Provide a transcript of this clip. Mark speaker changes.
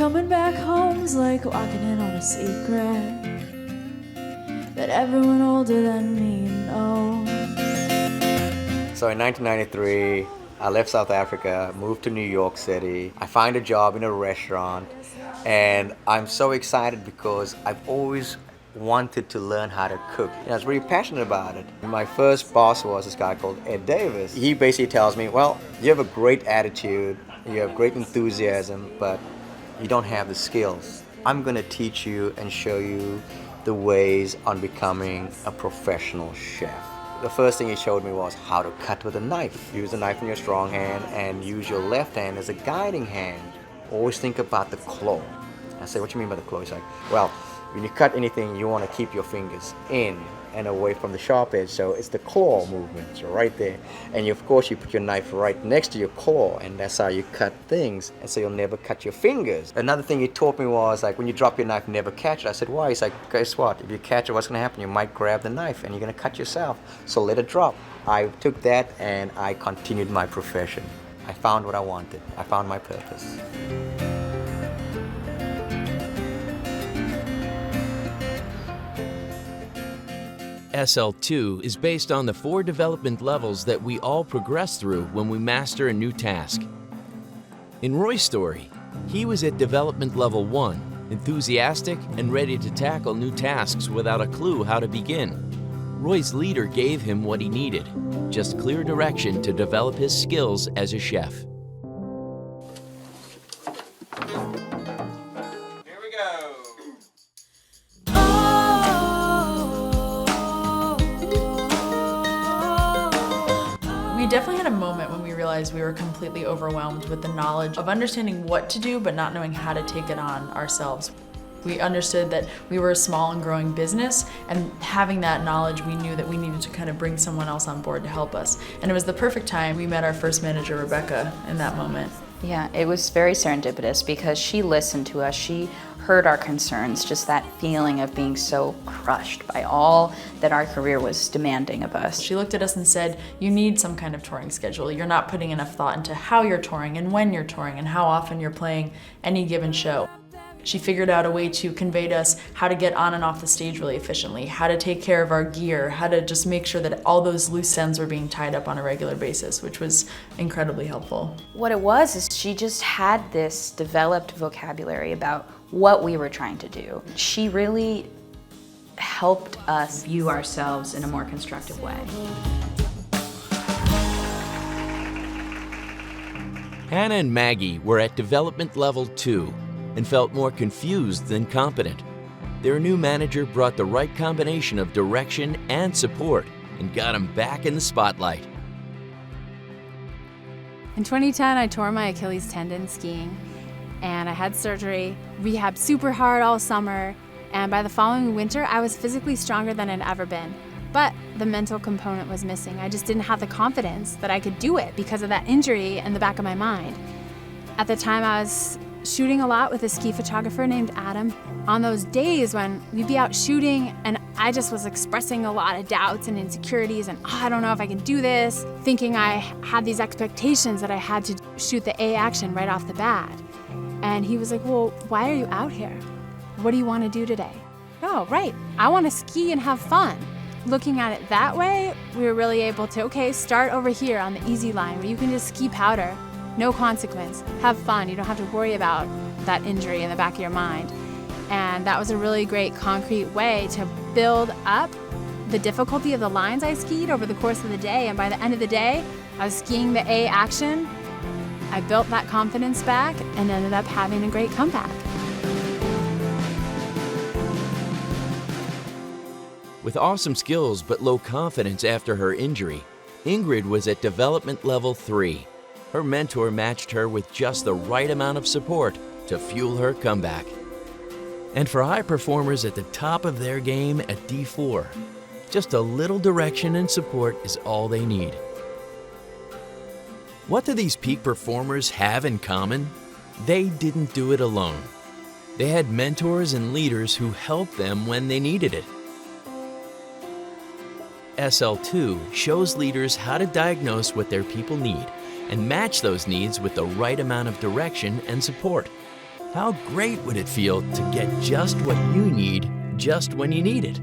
Speaker 1: coming back home's like walking in on a secret that everyone older than me knows.
Speaker 2: So in 1993, I left South Africa, moved to New York City. I find a job in a restaurant, and I'm so excited because I've always wanted to learn how to cook. And I was really passionate about it. My first boss was this guy called Ed Davis. He basically tells me, well, you have a great attitude, you have great enthusiasm, but you don't have the skills. I'm gonna teach you and show you the ways on becoming a professional chef. The first thing he showed me was how to cut with a knife. Use the knife in your strong hand and use your left hand as a guiding hand. Always think about the claw. I said, what do you mean by the claw? He's like, well, when you cut anything, you want to keep your fingers in and away from the sharp edge. So it's the claw movement, so right there. And of course, you put your knife right next to your claw, and that's how you cut things. And so you'll never cut your fingers. Another thing he taught me was, like, when you drop your knife, never catch it. I said, why? He's like, guess what? If you catch it, what's going to happen? You might grab the knife, and you're going to cut yourself. So let it drop. I took that, and I continued my profession. I found what I wanted. I found my purpose.
Speaker 3: SL2 is based on the 4 development levels that we all progress through when we master a new task. In Roy's story, he was at development level 1, enthusiastic and ready to tackle new tasks without a clue how to begin. Roy's leader gave him what he needed, just clear direction to develop his skills as a chef.
Speaker 4: Here we go.
Speaker 1: We definitely had a moment when we realized we were completely overwhelmed with the knowledge of understanding what to do but not knowing how to take it on ourselves. We understood that we were a small and growing business, and having that knowledge, we knew that we needed to kind of bring someone else on board to help us. And it was the perfect time. We met our first manager, Rebecca, in that moment.
Speaker 5: Yeah, it was very serendipitous because she listened to us. She heard our concerns, just that feeling of being so crushed by all that our career was demanding of us.
Speaker 1: She looked at us and said, you need some kind of touring schedule. You're not putting enough thought into how you're touring and when you're touring and how often you're playing any given show. She figured out a way to convey to us how to get on and off the stage really efficiently, how to take care of our gear, how to just make sure that all those loose ends were being tied up on a regular basis, which was incredibly helpful.
Speaker 5: What it was is she just had this developed vocabulary about what we were trying to do. She really helped us view ourselves in a more constructive way.
Speaker 3: Hannah and Maggie were at development level 2 and felt more confused than competent. Their new manager brought the right combination of direction and support and got them back in the spotlight.
Speaker 6: In 2010, I tore my Achilles tendon skiing, and I had surgery, rehabbed super hard all summer, and by the following winter, I was physically stronger than I'd ever been. But the mental component was missing. I just didn't have the confidence that I could do it because of that injury in the back of my mind. At the time, I was shooting a lot with a ski photographer named Adam. On those days when we'd be out shooting and I just was expressing a lot of doubts and insecurities and I don't know if I can do this, thinking I had these expectations that I had to shoot the A action right off the bat. And he was like, well, why are you out here? What do you want to do today? Oh, right, I want to ski and have fun. Looking at it that way, we were really able to, okay, start over here on the easy line where you can just ski powder. No consequence, have fun, you don't have to worry about that injury in the back of your mind. And that was a really great concrete way to build up the difficulty of the lines I skied over the course of the day. And by the end of the day, I was skiing the A action. I built that confidence back and ended up having a great comeback.
Speaker 3: With awesome skills but low confidence after her injury, Ingrid was at development level 3. Her mentor matched her with just the right amount of support to fuel her comeback. And for high performers at the top of their game at D4, just a little direction and support is all they need. What do these peak performers have in common? They didn't do it alone. They had mentors and leaders who helped them when they needed it. SL2 shows leaders how to diagnose what their people need and match those needs with the right amount of direction and support. How great would it feel to get just what you need just when you need it?